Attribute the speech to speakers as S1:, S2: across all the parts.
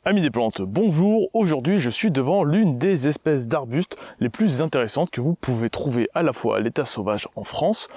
S1: Amis des plantes, bonjour. Aujourd'hui je suis devant l'une des espèces d'arbustes les plus intéressantes que vous pouvez trouver à la fois à l'état sauvage en France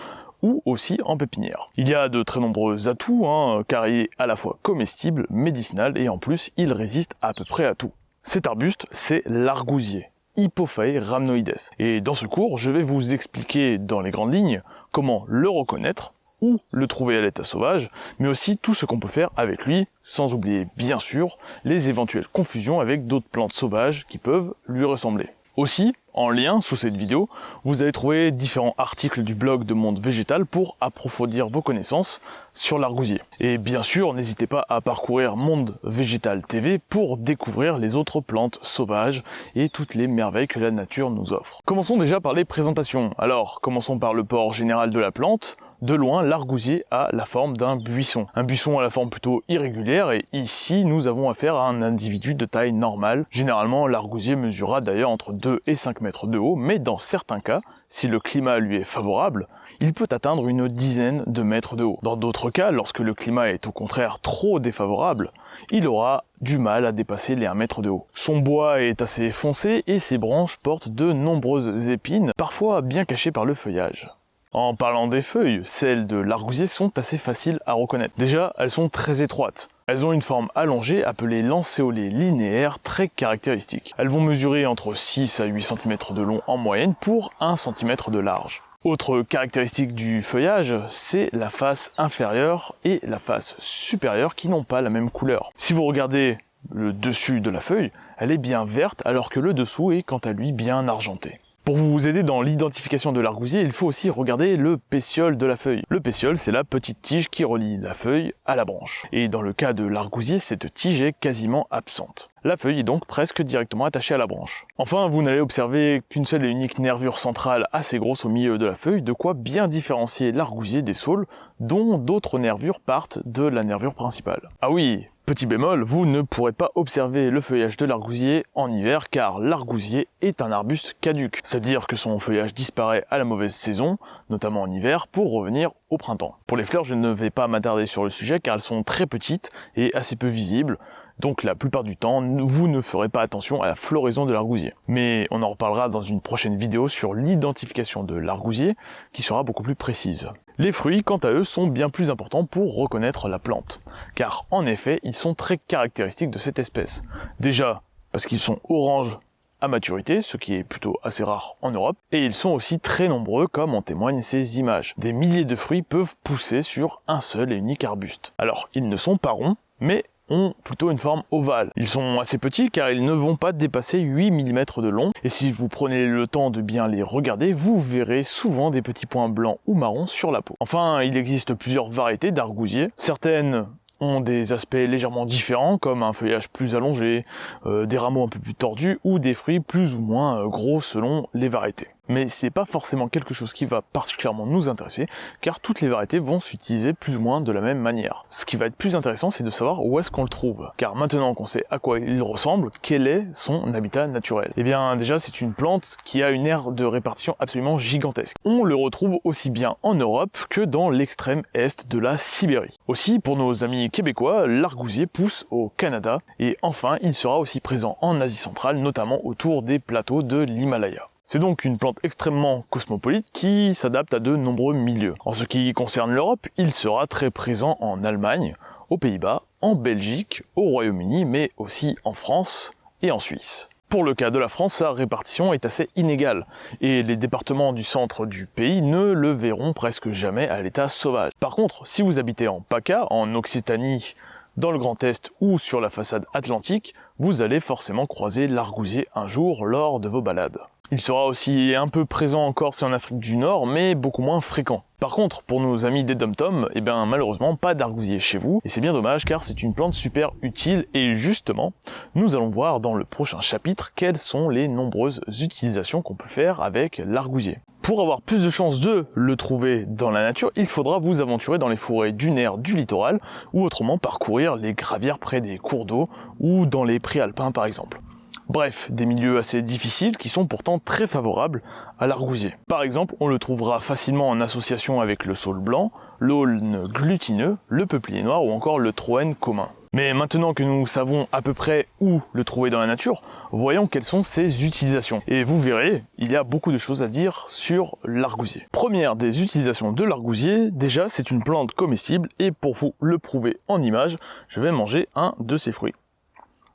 S1: ou aussi en pépinière. Il y a de très nombreux atouts, car il est à la fois comestible, médicinal et en plus il résiste à peu près à tout. Cet arbuste, c'est l'argousier, Hypophae rhamnoides. Et dans ce cours, je vais vous expliquer dans les grandes lignes comment le reconnaître, ou le trouver à l'état sauvage, mais aussi tout ce qu'on peut faire avec lui, sans oublier bien sûr les éventuelles confusions avec d'autres plantes sauvages qui peuvent lui ressembler. Aussi, en lien sous cette vidéo, vous allez trouver différents articles du blog de Monde Végétal pour approfondir vos connaissances sur l'argousier. Et bien sûr, n'hésitez pas à parcourir Monde Végétal TV pour découvrir les autres plantes sauvages et toutes les merveilles que la nature nous offre. Commençons déjà par les présentations. Alors, commençons par le port général de la plante. De loin, l'argousier a la forme d'un buisson. Un buisson à la forme plutôt irrégulière et ici, nous avons affaire à un individu de taille normale. Généralement, l'argousier mesurera d'ailleurs entre 2 et 5 mètres de haut, mais dans certains cas, si le climat lui est favorable, il peut atteindre une dizaine de mètres de haut. Dans d'autres cas, lorsque le climat est au contraire trop défavorable, il aura du mal à dépasser les 1 mètre de haut. Son bois est assez foncé et ses branches portent de nombreuses épines, parfois bien cachées par le feuillage. En parlant des feuilles, celles de l'argousier sont assez faciles à reconnaître. Déjà, elles sont très étroites. Elles ont une forme allongée appelée lancéolée linéaire très caractéristique. Elles vont mesurer entre 6 à 8 cm de long en moyenne pour 1 cm de large. Autre caractéristique du feuillage, c'est la face inférieure et la face supérieure qui n'ont pas la même couleur. Si vous regardez le dessus de la feuille, elle est bien verte alors que le dessous est quant à lui bien argenté. Pour vous aider dans l'identification de l'argousier, il faut aussi regarder le pétiole de la feuille. Le pétiole, c'est la petite tige qui relie la feuille à la branche. Et dans le cas de l'argousier, cette tige est quasiment absente. La feuille est donc presque directement attachée à la branche. Enfin, vous n'allez observer qu'une seule et unique nervure centrale assez grosse au milieu de la feuille, de quoi bien différencier l'argousier des saules, dont d'autres nervures partent de la nervure principale. Ah oui, petit bémol, vous ne pourrez pas observer le feuillage de l'argousier en hiver car l'argousier est un arbuste caduc, c'est-à-dire que son feuillage disparaît à la mauvaise saison, notamment en hiver, pour revenir au printemps. Pour les fleurs, je ne vais pas m'attarder sur le sujet car elles sont très petites et assez peu visibles, donc la plupart du temps, vous ne ferez pas attention à la floraison de l'argousier. Mais on en reparlera dans une prochaine vidéo sur l'identification de l'argousier, qui sera beaucoup plus précise. Les fruits, quant à eux, sont bien plus importants pour reconnaître la plante, car en effet, ils sont très caractéristiques de cette espèce. Déjà, parce qu'ils sont orange à maturité, ce qui est plutôt assez rare en Europe, et ils sont aussi très nombreux comme en témoignent ces images. Des milliers de fruits peuvent pousser sur un seul et unique arbuste. Alors, ils ne sont pas ronds, mais ont plutôt une forme ovale. Ils sont assez petits car ils ne vont pas dépasser 8 mm de long, et si vous prenez le temps de bien les regarder, vous verrez souvent des petits points blancs ou marrons sur la peau. Enfin, il existe plusieurs variétés d'argousiers. Certaines ont des aspects légèrement différents, comme un feuillage plus allongé, des rameaux un peu plus tordus, ou des fruits plus ou moins gros selon les variétés. Mais c'est pas forcément quelque chose qui va particulièrement nous intéresser, car toutes les variétés vont s'utiliser plus ou moins de la même manière. Ce qui va être plus intéressant, c'est de savoir où est-ce qu'on le trouve. Car maintenant qu'on sait à quoi il ressemble, quel est son habitat naturel? Eh bien déjà, c'est une plante qui a une aire de répartition absolument gigantesque. On le retrouve aussi bien en Europe que dans l'extrême est de la Sibérie. Aussi, pour nos amis québécois, l'argousier pousse au Canada, et enfin, il sera aussi présent en Asie centrale, notamment autour des plateaux de l'Himalaya. C'est donc une plante extrêmement cosmopolite qui s'adapte à de nombreux milieux. En ce qui concerne l'Europe, il sera très présent en Allemagne, aux Pays-Bas, en Belgique, au Royaume-Uni, mais aussi en France et en Suisse. Pour le cas de la France, la répartition est assez inégale, et les départements du centre du pays ne le verront presque jamais à l'état sauvage. Par contre, si vous habitez en PACA, en Occitanie, dans le Grand Est ou sur la façade atlantique, vous allez forcément croiser l'argousier un jour lors de vos balades. Il sera aussi un peu présent en Corse et en Afrique du Nord, mais beaucoup moins fréquent. Par contre, pour nos amis des dom-toms, eh bien malheureusement pas d'argousier chez vous, et c'est bien dommage car c'est une plante super utile, et justement, nous allons voir dans le prochain chapitre quelles sont les nombreuses utilisations qu'on peut faire avec l'argousier. Pour avoir plus de chances de le trouver dans la nature, il faudra vous aventurer dans les forêts dunaires du littoral, ou autrement parcourir les gravières près des cours d'eau, ou dans les préalpins par exemple. Bref, des milieux assez difficiles qui sont pourtant très favorables à l'argousier. Par exemple, on le trouvera facilement en association avec le saule blanc, l'aulne glutineux, le peuplier noir ou encore le troène commun. Mais maintenant que nous savons à peu près où le trouver dans la nature, voyons quelles sont ses utilisations. Et vous verrez, il y a beaucoup de choses à dire sur l'argousier. Première des utilisations de l'argousier, déjà c'est une plante comestible et pour vous le prouver en image, je vais manger un de ses fruits.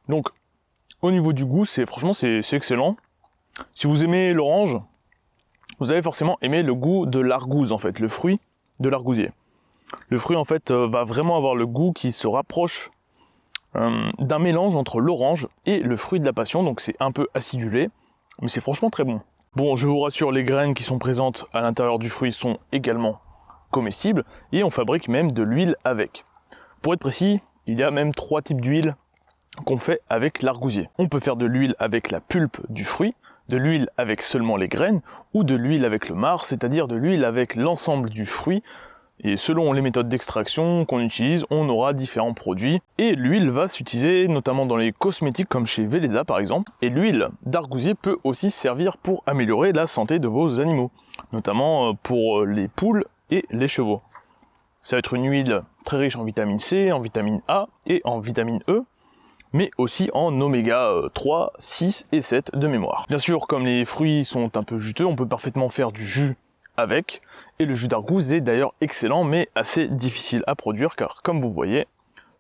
S1: Donc au niveau du goût, franchement c'est excellent. Si vous aimez l'orange, vous allez forcément aimer le goût de l'argouze en fait, le fruit de l'argousier. Le fruit en fait va vraiment avoir le goût qui se rapproche d'un mélange entre l'orange et le fruit de la passion, donc c'est un peu acidulé, mais c'est franchement très bon. Bon, je vous rassure, les graines qui sont présentes à l'intérieur du fruit sont également comestibles, et on fabrique même de l'huile avec. Pour être précis, il y a même 3 types d'huile qu'on fait avec l'argousier. On peut faire de l'huile avec la pulpe du fruit, de l'huile avec seulement les graines, ou de l'huile avec le marc, c'est-à-dire de l'huile avec l'ensemble du fruit. Et selon les méthodes d'extraction qu'on utilise, on aura différents produits. Et l'huile va s'utiliser notamment dans les cosmétiques comme chez Velleda par exemple. Et l'huile d'argousier peut aussi servir pour améliorer la santé de vos animaux, notamment pour les poules et les chevaux. Ça va être une huile très riche en vitamine C, en vitamine A et en vitamine E, mais aussi en oméga 3, 6 et 7 de mémoire. Bien sûr, comme les fruits sont un peu juteux, on peut parfaitement faire du jus avec, et le jus d'argouze est d'ailleurs excellent mais assez difficile à produire car comme vous voyez,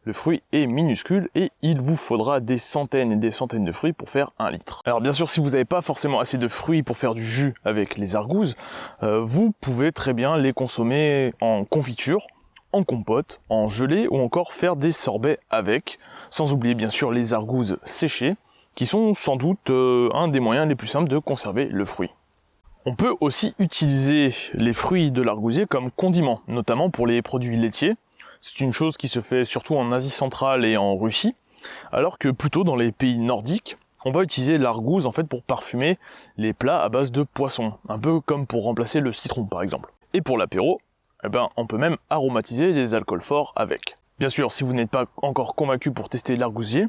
S1: le fruit est minuscule et il vous faudra des centaines et des centaines de fruits pour faire 1 litre. Alors bien sûr, si vous n'avez pas forcément assez de fruits pour faire du jus avec les argouzes, vous pouvez très bien les consommer en confiture, en compote, en gelée ou encore faire des sorbets avec, sans oublier bien sûr les argouzes séchées, qui sont sans doute un des moyens les plus simples de conserver le fruit. On peut aussi utiliser les fruits de l'argousier comme condiment, notamment pour les produits laitiers. C'est une chose qui se fait surtout en Asie centrale et en Russie, alors que plutôt dans les pays nordiques, on va utiliser l'argouze en fait pour parfumer les plats à base de poisson, un peu comme pour remplacer le citron par exemple. Et pour l'apéro, on peut même aromatiser les alcools forts avec. Bien sûr, si vous n'êtes pas encore convaincu pour tester l'argousier,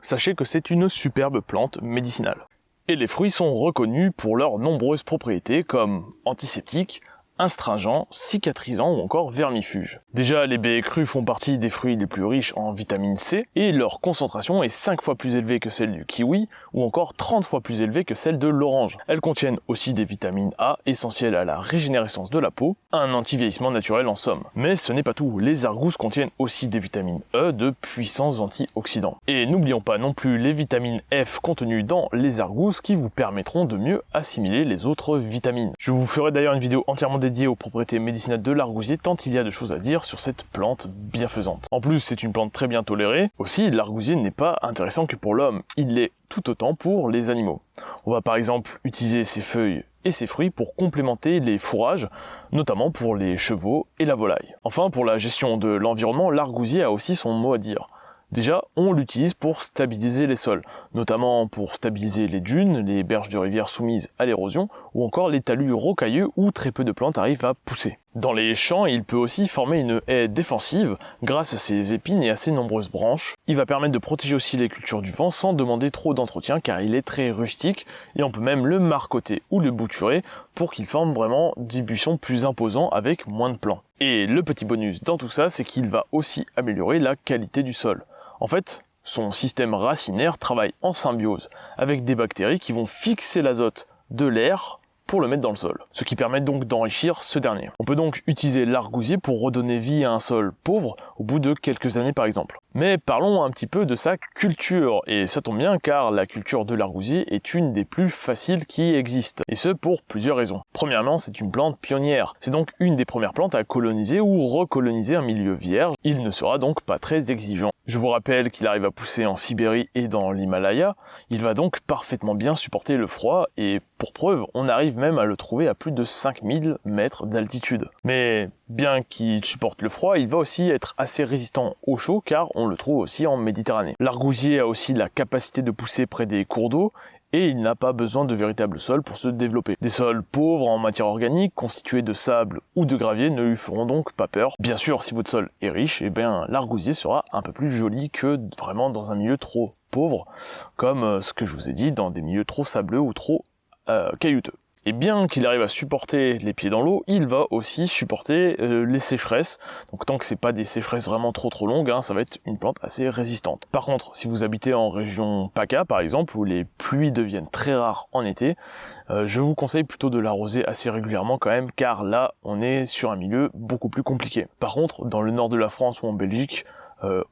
S1: sachez que c'est une superbe plante médicinale. Et les fruits sont reconnus pour leurs nombreuses propriétés comme antiseptiques, astringents, cicatrisants ou encore vermifuges. Déjà, les baies crues font partie des fruits les plus riches en vitamine C et leur concentration est 5 fois plus élevée que celle du kiwi ou encore 30 fois plus élevée que celle de l'orange. Elles contiennent aussi des vitamines A essentielles à la régénérescence de la peau, un anti-vieillissement naturel en somme. Mais ce n'est pas tout, les argouzes contiennent aussi des vitamines E, de puissants antioxydants. Et n'oublions pas non plus les vitamines F contenues dans les argouzes qui vous permettront de mieux assimiler les autres vitamines. Je vous ferai d'ailleurs une vidéo entièrement dédiée aux propriétés médicinales de l'argousier tant il y a de choses à dire sur cette plante bienfaisante. En plus, c'est une plante très bien tolérée. Aussi, l'argousier n'est pas intéressant que pour l'homme, il l'est tout autant pour les animaux. On va par exemple utiliser ses feuilles et ses fruits pour complémenter les fourrages, notamment pour les chevaux et la volaille. Enfin, pour la gestion de l'environnement, l'argousier a aussi son mot à dire. Déjà, on l'utilise pour stabiliser les sols, notamment pour stabiliser les dunes, les berges de rivière soumises à l'érosion, ou encore les talus rocailleux où très peu de plantes arrivent à pousser. Dans les champs, il peut aussi former une haie défensive grâce à ses épines et à ses nombreuses branches. Il va permettre de protéger aussi les cultures du vent sans demander trop d'entretien car il est très rustique et on peut même le marcoter ou le bouturer pour qu'il forme vraiment des buissons plus imposants avec moins de plants. Et le petit bonus dans tout ça, c'est qu'il va aussi améliorer la qualité du sol. En fait, son système racinaire travaille en symbiose avec des bactéries qui vont fixer l'azote de l'air pour le mettre dans le sol, ce qui permet donc d'enrichir ce dernier. On peut donc utiliser l'argousier pour redonner vie à un sol pauvre au bout de quelques années par exemple. Mais parlons un petit peu de sa culture, et ça tombe bien car la culture de l'argousier est une des plus faciles qui existent, et ce pour plusieurs raisons. Premièrement, c'est une plante pionnière, c'est donc une des premières plantes à coloniser ou recoloniser un milieu vierge, il ne sera donc pas très exigeant. Je vous rappelle qu'il arrive à pousser en Sibérie et dans l'Himalaya, il va donc parfaitement bien supporter le froid, et pour preuve, on arrive même à le trouver à plus de 5000 mètres d'altitude. Mais bien qu'il supporte le froid, il va aussi être assez résistant au chaud car on le trouve aussi en Méditerranée. L'argousier a aussi la capacité de pousser près des cours d'eau et il n'a pas besoin de véritable sol pour se développer. Des sols pauvres en matière organique, constitués de sable ou de gravier, ne lui feront donc pas peur. Bien sûr, si votre sol est riche, l'argousier sera un peu plus joli que vraiment dans un milieu trop pauvre, comme ce que je vous ai dit, dans des milieux trop sableux ou trop caillouteux. Et bien qu'il arrive à supporter les pieds dans l'eau, il va aussi supporter les sécheresses. Donc tant que c'est pas des sécheresses vraiment trop longues, ça va être une plante assez résistante. Par contre, si vous habitez en région PACA par exemple, où les pluies deviennent très rares en été, je vous conseille plutôt de l'arroser assez régulièrement quand même, car là on est sur un milieu beaucoup plus compliqué. Par contre, dans le nord de la France ou en Belgique,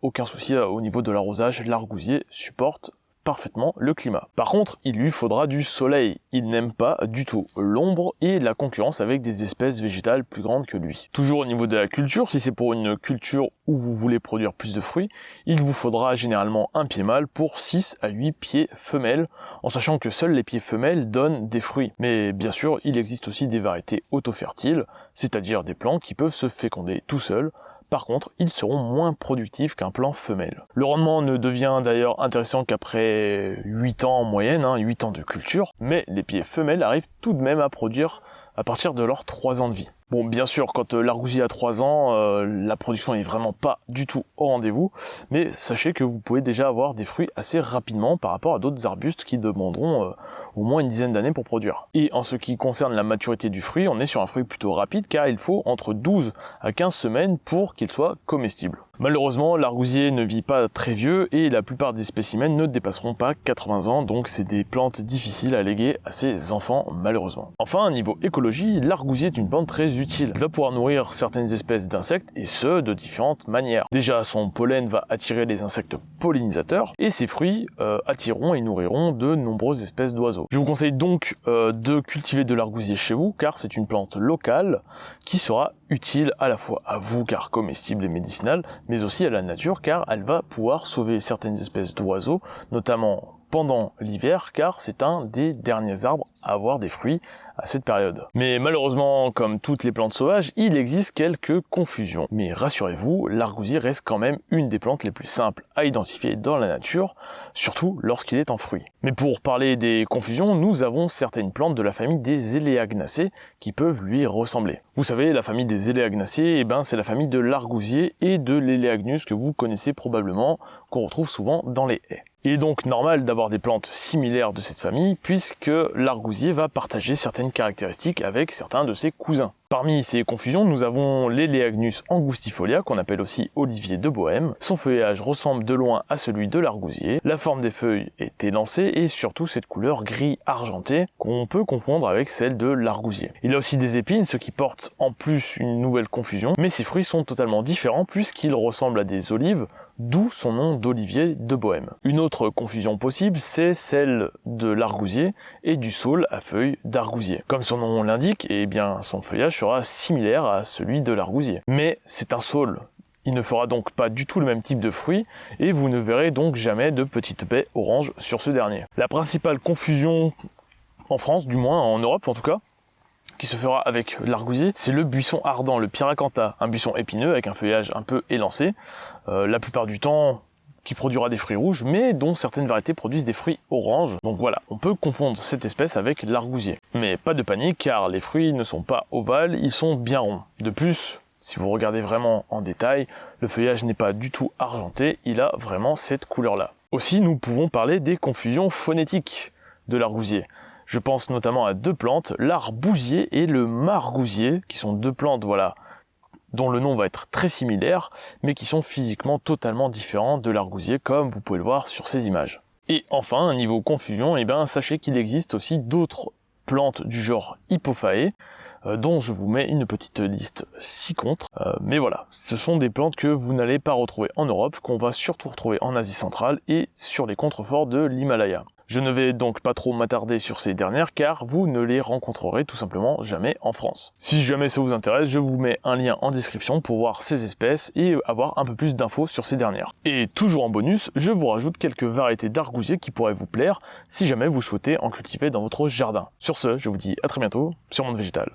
S1: aucun souci au niveau de l'arrosage, l'argousier supporte parfaitement le climat. Par contre, il lui faudra du soleil. Il n'aime pas du tout l'ombre et la concurrence avec des espèces végétales plus grandes que lui. Toujours au niveau de la culture, si c'est pour une culture où vous voulez produire plus de fruits, il vous faudra généralement un pied mâle pour 6 à 8 pieds femelles, en sachant que seuls les pieds femelles donnent des fruits. Mais bien sûr, il existe aussi des variétés autofertiles, c'est-à-dire des plants qui peuvent se féconder tout seuls. Par contre, ils seront moins productifs qu'un plant femelle. Le rendement ne devient d'ailleurs intéressant qu'après 8 ans en moyenne, 8 ans de culture, mais les pieds femelles arrivent tout de même à produire à partir de leurs 3 ans de vie. Bon, bien sûr, quand l'argousier a 3 ans, la production est vraiment pas du tout au rendez-vous, mais sachez que vous pouvez déjà avoir des fruits assez rapidement par rapport à d'autres arbustes qui demanderont au moins une dizaine d'années pour produire. Et en ce qui concerne la maturité du fruit, on est sur un fruit plutôt rapide car il faut entre 12 à 15 semaines pour qu'il soit comestible. Malheureusement, l'argousier ne vit pas très vieux et la plupart des spécimens ne dépasseront pas 80 ans, donc c'est des plantes difficiles à léguer à ses enfants malheureusement. Enfin, niveau écologie, l'argousier est une plante très utile. Il va pouvoir nourrir certaines espèces d'insectes et ce, de différentes manières. Déjà, son pollen va attirer les insectes pollinisateurs et ses fruits attireront et nourriront de nombreuses espèces d'oiseaux. Je vous conseille donc de cultiver de l'argousier chez vous car c'est une plante locale qui sera utile à la fois à vous car comestible et médicinale, mais aussi à la nature car elle va pouvoir sauver certaines espèces d'oiseaux, notamment pendant l'hiver car c'est un des derniers arbres à avoir des fruits à cette période. Mais malheureusement, comme toutes les plantes sauvages, il existe quelques confusions. Mais rassurez-vous, l'argousier reste quand même une des plantes les plus simples à identifier dans la nature, surtout lorsqu'il est en fruit. Mais pour parler des confusions, nous avons certaines plantes de la famille des Eleaginacées qui peuvent lui ressembler. Vous savez, la famille des Eleaginacées, c'est la famille de l'argousier et de l'Eleagnus que vous connaissez probablement, qu'on retrouve souvent dans les haies. Il est donc normal d'avoir des plantes similaires de cette famille puisque l'argousier va partager certaines caractéristiques avec certains de ses cousins. Parmi ces confusions, nous avons l'Eleagnus angustifolia, qu'on appelle aussi olivier de Bohême. Son feuillage ressemble de loin à celui de l'argousier, la forme des feuilles est élancée et surtout cette couleur gris argenté qu'on peut confondre avec celle de l'argousier. Il a aussi des épines, ce qui porte en plus une nouvelle confusion, mais ses fruits sont totalement différents puisqu'ils ressemblent à des olives, d'où son nom d'olivier de Bohême. Une autre confusion possible, c'est celle de l'argousier et du saule à feuilles d'argousier. Comme son nom l'indique, son feuillage sera similaire à celui de l'argousier. Mais c'est un saule. Il ne fera donc pas du tout le même type de fruit et vous ne verrez donc jamais de petites baies oranges sur ce dernier. La principale confusion en France, du moins en Europe en tout cas, qui se fera avec l'argousier, c'est le buisson ardent, le pyracantha, un buisson épineux avec un feuillage un peu élancé, la plupart du temps qui produira des fruits rouges, mais dont certaines variétés produisent des fruits oranges. Donc voilà, on peut confondre cette espèce avec l'argousier. Mais pas de panique, car les fruits ne sont pas ovales, ils sont bien ronds. De plus, si vous regardez vraiment en détail, le feuillage n'est pas du tout argenté, il a vraiment cette couleur-là. Aussi, nous pouvons parler des confusions phonétiques de l'argousier. Je pense notamment à deux plantes, l'arbousier et le margousier, qui sont deux plantes, dont le nom va être très similaire, mais qui sont physiquement totalement différents de l'argousier, comme vous pouvez le voir sur ces images. Et enfin, niveau confusion, sachez qu'il existe aussi d'autres plantes du genre Hippophae, dont je vous mets une petite liste ci-contre. Mais voilà, ce sont des plantes que vous n'allez pas retrouver en Europe, qu'on va surtout retrouver en Asie centrale et sur les contreforts de l'Himalaya. Je ne vais donc pas trop m'attarder sur ces dernières car vous ne les rencontrerez tout simplement jamais en France. Si jamais ça vous intéresse, je vous mets un lien en description pour voir ces espèces et avoir un peu plus d'infos sur ces dernières. Et toujours en bonus, je vous rajoute quelques variétés d'argousier qui pourraient vous plaire si jamais vous souhaitez en cultiver dans votre jardin. Sur ce, je vous dis à très bientôt sur Monde Végétal.